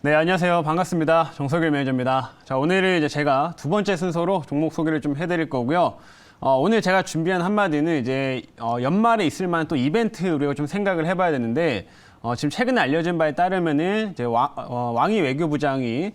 네, 안녕하세요. 반갑습니다. 정석일 매니저입니다. 자, 오늘은 이제 제가 두 번째 순서로 종목 소개를 좀 해드릴 거고요. 오늘 제가 준비한 한마디는 이제 연말에 있을 만한 또 이벤트 우리가 좀 생각을 해봐야 되는데 지금 최근에 알려진 바에 따르면은 이제 왕이 외교부장이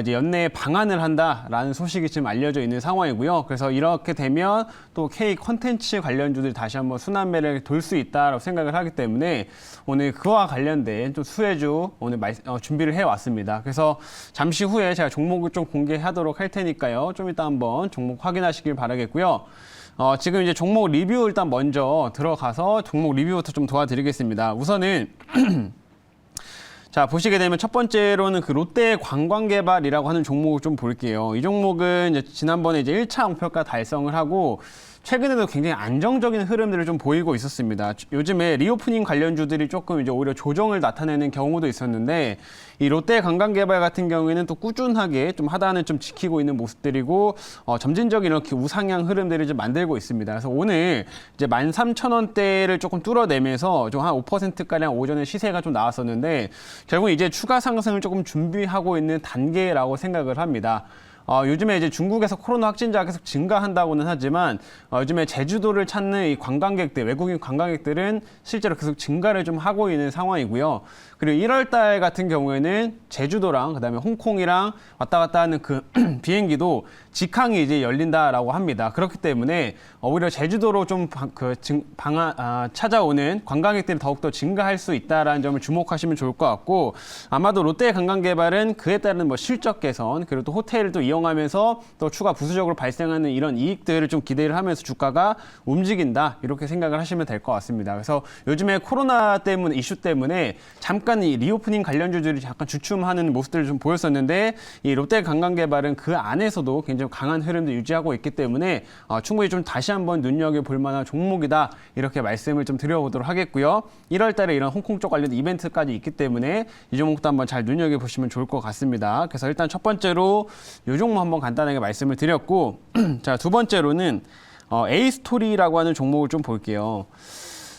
이제 연내에 방한을 한다라는 소식이 지금 알려져 있는 상황이고요. 그래서 이렇게 되면 또 K 콘텐츠 관련주들이 다시 한번 순환매를 돌 수 있다라고 생각을 하기 때문에 오늘 그와 관련된 좀 수혜주 오늘 준비를 해왔습니다. 그래서 잠시 후에 제가 종목을 좀 공개하도록 할 테니까요. 좀 이따 한번 종목 확인하시길 바라겠고요. 지금 이제 종목 리뷰 일단 먼저 들어가서 종목 리뷰부터 좀 도와드리겠습니다. 우선은 자, 보시게 되면 첫 번째로는 그 롯데 관광개발이라고 하는 종목을 좀 볼게요. 이 종목은 이제 지난번에 이제 1차 목표가 달성을 하고 최근에도 굉장히 안정적인 흐름들을 좀 보이고 있었습니다. 요즘에 리오프닝 관련주들이 조금 이제 오히려 조정을 나타내는 경우도 있었는데 이 롯데 관광개발 같은 경우에는 또 꾸준하게 좀 하단을 좀 지키고 있는 모습들이고 점진적인 이렇게 우상향 흐름들을 좀 만들고 있습니다. 그래서 오늘 이제 13,000원대를 조금 뚫어내면서 좀 한 5%가량 오전에 시세가 좀 나왔었는데 결국 이제 추가 상승을 조금 준비하고 있는 단계라고 생각을 합니다. 요즘에 이제 중국에서 코로나 확진자가 계속 증가한다고는 하지만 요즘에 제주도를 찾는 이 관광객들, 외국인 관광객들은 실제로 계속 증가를 좀 하고 있는 상황이고요. 그리고 1월 달 같은 경우에는 제주도랑 그다음에 홍콩이랑 왔다 갔다 하는 그 비행기도 직항이 이제 열린다라고 합니다. 그렇기 때문에 오히려 제주도로 좀 찾아오는 관광객들이 더욱더 증가할 수 있다라는 점을 주목하시면 좋을 것 같고 아마도 롯데 관광개발은 그에 따른 뭐 실적 개선 그리고 또 호텔을 또 이용하면서 또 추가 부수적으로 발생하는 이런 이익들을 좀 기대를 하면서 주가가 움직인다 이렇게 생각을 하시면 될 것 같습니다. 그래서 요즘에 코로나 때문에 이슈 때문에 잠깐 이 리오프닝 관련주들이 약간 주춤하는 모습들을 좀 보였었는데 이 롯데 관광개발은 그 안에서도 굉장히 강한 흐름도 유지하고 있기 때문에 충분히 좀 다시 한번 눈여겨볼 만한 종목이다 이렇게 말씀을 좀 드려보도록 하겠고요. 1월 달에 이런 홍콩 쪽 관련 이벤트까지 있기 때문에 이 종목도 한번 잘 눈여겨보시면 좋을 것 같습니다. 그래서 일단 첫 번째로 이 종목 한번 간단하게 말씀을 드렸고 자, 두 번째로는 A스토리라고 하는 종목을 좀 볼게요.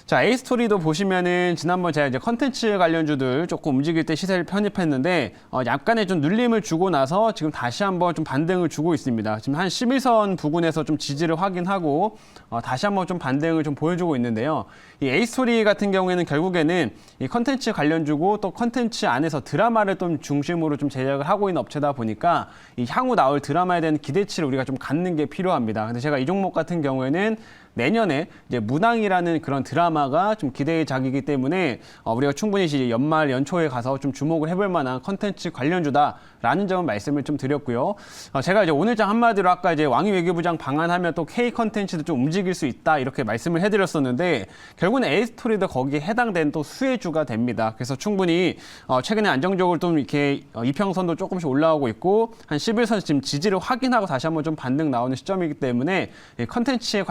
자, A스토리도 보시면은 지난번 제가 이제 컨텐츠 관련주들 조금 움직일 때 시세를 편입했는데 약간의 좀 눌림을 주고 나서 지금 다시 한번 좀 반등을 주고 있습니다. 지금 한 11선 부근에서 좀 지지를 확인하고 다시 한번 좀 반등을 좀 보여주고 있는데요. 이 A스토리 같은 경우에는 결국에는 이 컨텐츠 관련주고 또 컨텐츠 안에서 드라마를 좀 중심으로 좀 제작을 하고 있는 업체다 보니까 이 향후 나올 드라마에 대한 기대치를 우리가 좀 갖는 게 필요합니다. 근데 제가 이 종목 같은 경우에는 내년에 이제 문항이라는 그런 드라마가 좀 기대의 작이기 때문에 우리가 충분히 이제 연말 연초에 가서 좀 주목을 해볼 만한 컨텐츠 관련주다라는 점을 말씀을 좀 드렸고요. 제가 이제 오늘장 한마디로 아까 이제 왕이 외교부장 방한하면 또 K 컨텐츠도 좀 움직일 수 있다 이렇게 말씀을 해드렸었는데 결국은 A스토리도 거기에 해당되는 또 수혜주가 됩니다. 그래서 충분히 최근에 안정적으로 좀 이렇게 이평선도 조금씩 올라오고 있고 한 11선 지금 지지를 확인하고 다시 한번 좀 반등 나오는 시점이기 때문에 컨텐츠에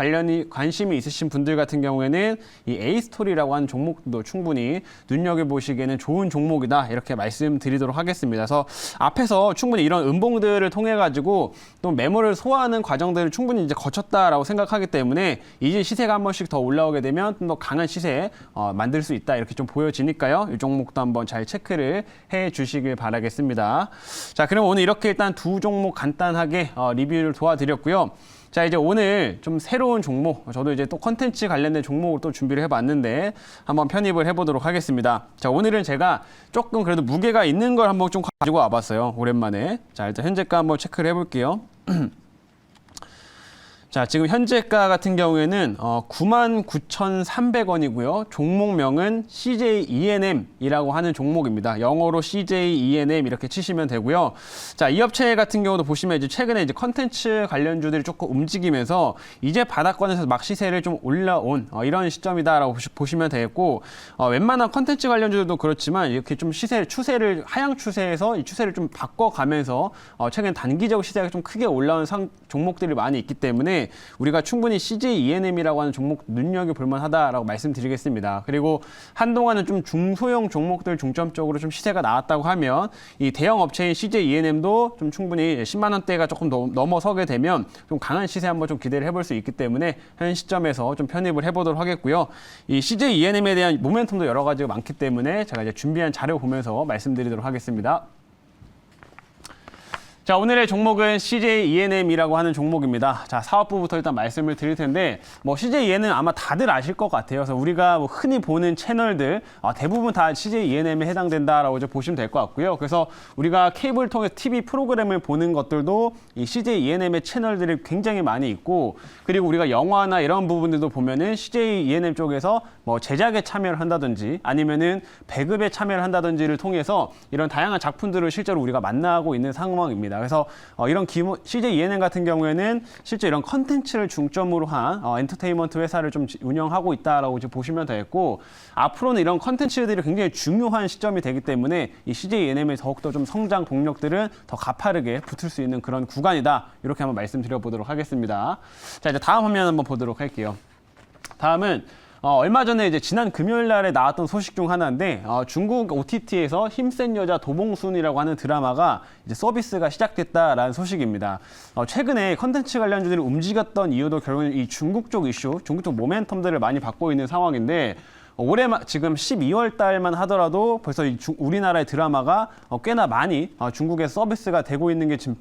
관심이 있으신 분들 같은 경우에는 이 A스토리라고 하는 종목도 충분히 눈여겨보시기에는 좋은 종목이다 이렇게 말씀드리도록 하겠습니다. 그래서 앞에서 충분히 이런 음봉들을 통해 가지고 또 매물을 소화하는 과정들을 충분히 이제 거쳤다라고 생각하기 때문에 이제 시세가 한 번씩 더 올라오게 되면 좀 더 강한 시세 만들 수 있다 이렇게 좀 보여지니까요. 이 종목도 한번 잘 체크를 해 주시길 바라겠습니다. 자, 그럼 오늘 이렇게 일단 두 종목 간단하게 리뷰를 도와드렸고요. 자, 이제 오늘 좀 새로운 종목, 저도 이제 또 컨텐츠 관련된 종목을 또 준비를 해봤는데 한번 편입을 해보도록 하겠습니다. 자, 오늘은 제가 조금 그래도 무게가 있는 걸 한번 좀 가지고 와봤어요. 오랜만에. 자, 일단 현재가 한번 체크를 해볼게요. 자, 지금 현재가 같은 경우에는 99,300원이고요. 종목명은 CJ-ENM이라고 하는 종목입니다. 영어로 CJ-ENM 이렇게 치시면 되고요. 자, 이 업체 같은 경우도 보시면 이제 최근에 이제 컨텐츠 관련주들이 조금 움직이면서 이제 바닥권에서 막 시세를 좀 올라온 이런 시점이다라고 보시면 되겠고 웬만한 컨텐츠 관련주들도 그렇지만 이렇게 좀 추세를 하향 추세에서 이 추세를 좀 바꿔가면서 최근 단기적으로 시세가 좀 크게 올라온 종목들이 많이 있기 때문에 우리가 충분히 CJ-ENM이라고 하는 종목 눈여겨볼 만하다라고 말씀드리겠습니다. 그리고 한동안은 좀 중소형 종목들 중점적으로 좀 시세가 나왔다고 하면 이 대형 업체인 CJ-ENM도 좀 충분히 10만 원대가 조금 넘어서게 되면 좀 강한 시세 한번 좀 기대를 해볼 수 있기 때문에 현 시점에서 좀 편입을 해보도록 하겠고요. 이 CJ-ENM에 대한 모멘텀도 여러 가지가 많기 때문에 제가 이제 준비한 자료 보면서 말씀드리도록 하겠습니다. 자, 오늘의 종목은 CJ E&M이라고 하는 종목입니다. 자, 사업부부터 일단 말씀을 드릴 텐데, 뭐 CJ E&M 아마 다들 아실 것 같아요. 그래서 우리가 뭐 흔히 보는 채널들 대부분 다 CJ E&M에 해당된다라고 이제 보시면 될 것 같고요. 그래서 우리가 케이블 통해 TV 프로그램을 보는 것들도 이 CJ E&M의 채널들이 굉장히 많이 있고, 그리고 우리가 영화나 이런 부분들도 보면은 CJ E&M 쪽에서 뭐 제작에 참여를 한다든지 아니면은 배급에 참여를 한다든지를 통해서 이런 다양한 작품들을 실제로 우리가 만나고 있는 상황입니다. 그래서 이런 CJ E&M 같은 경우에는 실제 이런 컨텐츠를 중점으로 한 엔터테인먼트 회사를 좀 운영하고 있다라고 이제 보시면 되겠고, 앞으로는 이런 컨텐츠들이 굉장히 중요한 시점이 되기 때문에 이 CJ E&M의 더욱더 좀 성장 동력들은 더 가파르게 붙을 수 있는 그런 구간이다. 이렇게 한번 말씀드려 보도록 하겠습니다. 자, 이제 다음 화면 한번 보도록 할게요. 다음은 얼마 전에 이제 지난 금요일 날에 나왔던 소식 중 하나인데, 중국 OTT에서 힘센 여자 도봉순이라고 하는 드라마가 이제 서비스가 시작됐다라는 소식입니다. 최근에 컨텐츠 관련주들이 움직였던 이유도 결국은 이 중국 쪽 이슈, 중국 쪽 모멘텀들을 많이 받고 있는 상황인데, 올해 지금 12월 달만 하더라도 벌써 우리나라의 드라마가 꽤나 많이 중국에 서비스가 되고 있는 게 지금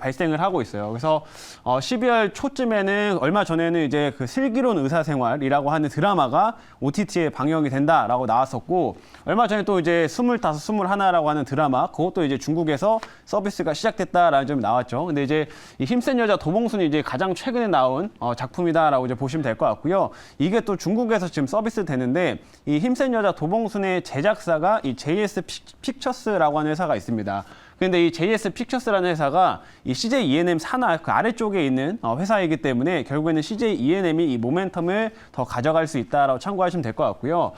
발생을 하고 있어요. 그래서 12월 초쯤에는 얼마 전에는 이제 그 슬기로운 의사생활이라고 하는 드라마가 OTT에 방영이 된다라고 나왔었고, 얼마 전에 또 이제 25, 21라고 하는 드라마, 그것도 이제 중국에서 서비스가 시작됐다라는 점이 나왔죠. 근데 이제 이 힘센 여자 도봉순이 이제 가장 최근에 나온 작품이다라고 이제 보시면 될 것 같고요. 이게 또 중국에서 지금 서비스 되는데, 이 힘센 여자 도봉순의 제작사가 이 JS 픽처스라고 하는 회사가 있습니다. 근데 이 JS 픽처스라는 회사가 이 CJ E&M 산하 그 아래쪽에 있는 회사이기 때문에 결국에는 CJ E&M이 이 모멘텀을 더 가져갈 수 있다라고 참고하시면 될 것 같고요.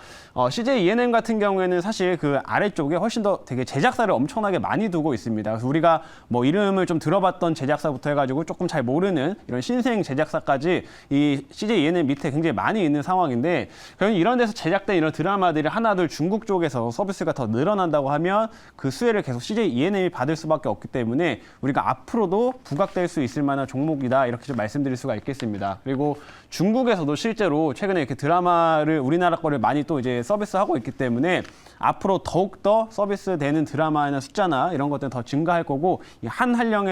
CJ E&M 같은 경우에는 사실 그 아래쪽에 훨씬 더 되게 제작사를 엄청나게 많이 두고 있습니다. 그래서 우리가 뭐 이름을 좀 들어봤던 제작사부터 해가지고 조금 잘 모르는 이런 신생 제작사까지 이 CJ E&M 밑에 굉장히 많이 있는 상황인데, 결국 이런 데서 제작된 이런 드라마들이 하나둘 중국 쪽에서 서비스가 더 늘어난다고 하면 그 수혜를 계속 CJ E&M이 받을 수밖에 없기 때문에 우리가 앞으로도 부각될 수 있을 만한 종목이다, 이렇게 좀 말씀드릴 수가 있겠습니다. 그리고 중국에서도 실제로 최근에 이렇게 드라마를 우리나라 거를 많이 또 이제 서비스하고 있기 때문에 앞으로 더욱더 서비스되는 드라마나 숫자나 이런 것들은 더 증가할 거고, 이 한한령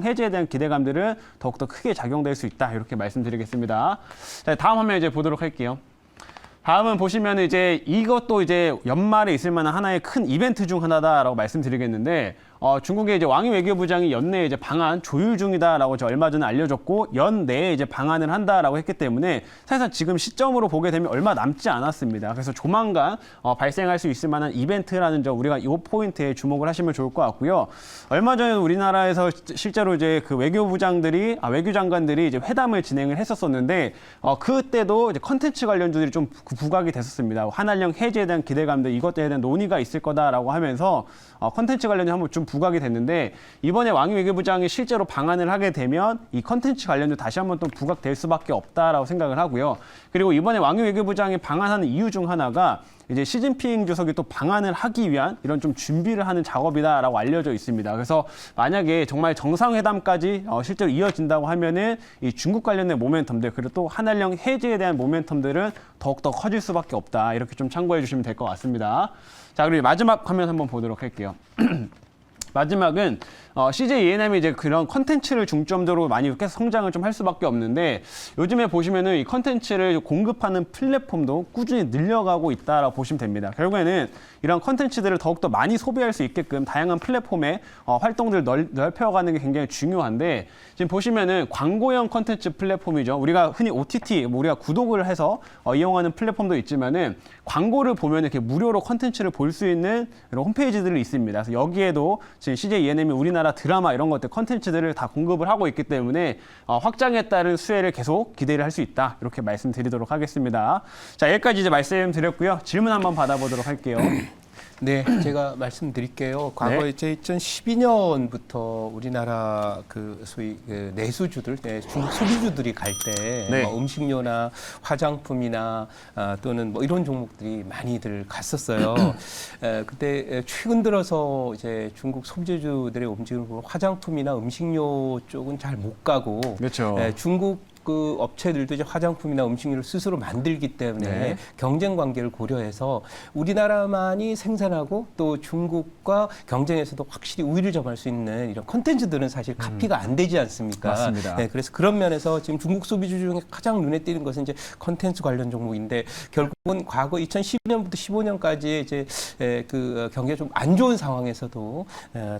해제에 대한 기대감들은 더욱더 크게 작용될 수 있다, 이렇게 말씀드리겠습니다. 자, 다음 화면 이제 보도록 할게요. 다음은 보시면 이제 이것도 이제 연말에 있을 만한 하나의 큰 이벤트 중 하나다라고 말씀드리겠는데, 중국의 이제 왕이 외교부장이 연내에 이제 방한 조율 중이다라고 얼마 전에 알려졌고, 연내에 이제 방한을 한다라고 했기 때문에 사실상 지금 시점으로 보게 되면 얼마 남지 않았습니다. 그래서 조만간 발생할 수 있을 만한 이벤트라는 점, 우리가 이 포인트에 주목을 하시면 좋을 것 같고요. 얼마 전에 우리나라에서 실제로 이제 그 외교부장들이 외교장관들이 이제 회담을 진행을 했었었는데, 그때도 이제 컨텐츠 관련주들이 좀 부각이 됐었습니다. 한한령 해제에 대한 기대감들, 이것들에 대한 논의가 있을 거다라고 하면서 컨텐츠 관련주 한번 좀 부각이 됐는데, 이번에 왕이 외교부장이 실제로 방한을 하게 되면 이 컨텐츠 관련주 다시 한번 또 부각될 수밖에 없다라고 생각을 하고요. 그리고 이번에 왕이 외교부장이 방한하는 이유 중 하나가 이제 시진핑 주석이 또 방한을 하기 위한 이런 좀 준비를 하는 작업이다라고 알려져 있습니다. 그래서 만약에 정말 정상회담까지 실제로 이어진다고 하면은 이 중국 관련된 모멘텀들, 그리고 또 한한령 해제에 대한 모멘텀들은 더욱더 커질 수밖에 없다, 이렇게 좀 참고해 주시면 될 것 같습니다. 자, 그리고 마지막 화면 한번 보도록 할게요. 마지막은 CJ E&M이 이제 그런 컨텐츠를 중점적으로 많이 계속 성장을 좀 할 수밖에 없는데, 요즘에 보시면은 이 컨텐츠를 공급하는 플랫폼도 꾸준히 늘려가고 있다라고 보시면 됩니다. 결국에는 이런 컨텐츠들을 더욱더 많이 소비할 수 있게끔 다양한 플랫폼의 활동들을 넓혀가는 게 굉장히 중요한데, 지금 보시면은 광고형 컨텐츠 플랫폼이죠. 우리가 흔히 OTT, 우리가 구독을 해서 이용하는 플랫폼도 있지만은, 광고를 보면 이렇게 무료로 컨텐츠를 볼 수 있는 이런 홈페이지들이 있습니다. 그래서 여기에도 지금 CJ E&M이 우리나라 드라마 이런 것들 컨텐츠들을 다 공급을 하고 있기 때문에 확장에 따른 수혜를 계속 기대를 할 수 있다, 이렇게 말씀드리도록 하겠습니다. 자, 여기까지 이제 말씀드렸고요. 질문 한번 받아보도록 할게요. 네, 제가 말씀드릴게요. 과거에 2012년부터 우리나라 그 소위 그 내수주들, 중국 소비주들이 갈 때 뭐 음식료나 화장품이나 또는 뭐 이런 종목들이 많이들 갔었어요. 그때 최근 들어서 이제 중국 소비주들의 움직임을 보면 화장품이나 음식료 쪽은 잘 못 가고, 그렇죠. 중국 그 업체들도 이제 화장품이나 음식료를 스스로 만들기 때문에 네. 경쟁 관계를 고려해서 우리나라만이 생산하고 또 중국과 경쟁에서도 확실히 우위를 점할 수 있는 이런 콘텐츠들은 사실 카피가 안 되지 않습니까? 맞습니다. 네, 그래서 그런 면에서 지금 중국 소비주 중에 가장 눈에 띄는 것은 이제 콘텐츠 관련 종목인데 결국은 과거 2012년부터 15년까지 이제 그 경기가 좀 안 좋은 상황에서도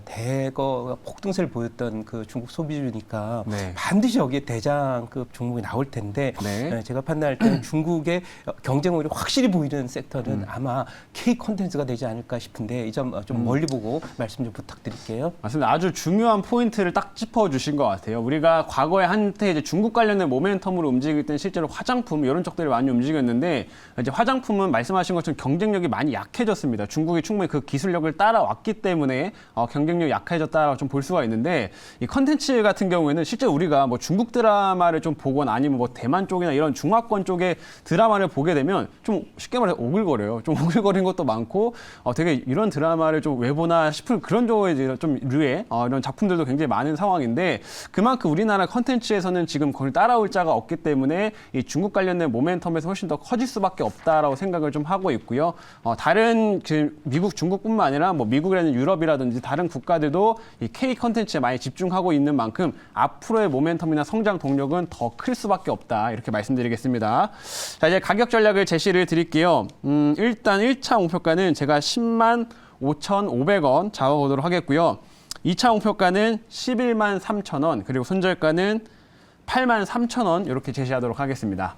대거 폭등세를 보였던 그 중국 소비주니까 네. 반드시 여기에 대장급 종목이 나올 텐데 네. 제가 판단할 때는 중국의 경쟁력이 확실히 보이는 섹터는 아마 K 콘텐츠가 되지 않을까 싶은데 이 점 좀 멀리 보고 말씀 좀 부탁드릴게요. 맞습니다. 아주 중요한 포인트를 딱 짚어주신 것 같아요. 우리가 과거에 한때 이제 중국 관련된 모멘텀으로 움직일 때는 실제로 화장품 이런 쪽들이 많이 움직였는데 이제 화장품은 말씀하신 것처럼 경쟁력이 많이 약해졌습니다. 중국이 충분히 그 기술력을 따라왔기 때문에 경쟁력이 약해졌다라고 좀 볼 수가 있는데 이 컨텐츠 같은 경우에는 실제 우리가 뭐 중국 드라마를 좀 보거나 아니면 뭐 대만 쪽이나 이런 중화권 쪽의 드라마를 보게 되면 좀 쉽게 말해서 오글거려요. 좀 오글거리는 것도 많고 되게 이런 드라마를 좀 왜 보나 싶은 그런 좀 류의 이런 작품들도 굉장히 많은 상황인데 그만큼 우리나라 컨텐츠에서는 지금 그걸 따라올 자가 없기 때문에 이 중국 관련된 모멘텀에서 훨씬 더 커질 수밖에 없다라고 생각을 좀 하고 있고요. 다른 미국, 중국뿐만 아니라 뭐 미국이라는 유럽이라든지 다른 국가들도 이 K 컨텐츠에 많이 집중하고 있는 만큼 앞으로의 모멘텀이나 성장 동력은 더 클 수밖에 없다 이렇게 말씀드리겠습니다. 자, 이제 가격 전략을 제시를 드릴게요. 일단 1차 목표가는 제가 10만 5,500원 잡아보도록 하겠고요. 2차 목표가는 11만 3,000원, 그리고 손절가는 8만 3,000원 이렇게 제시하도록 하겠습니다.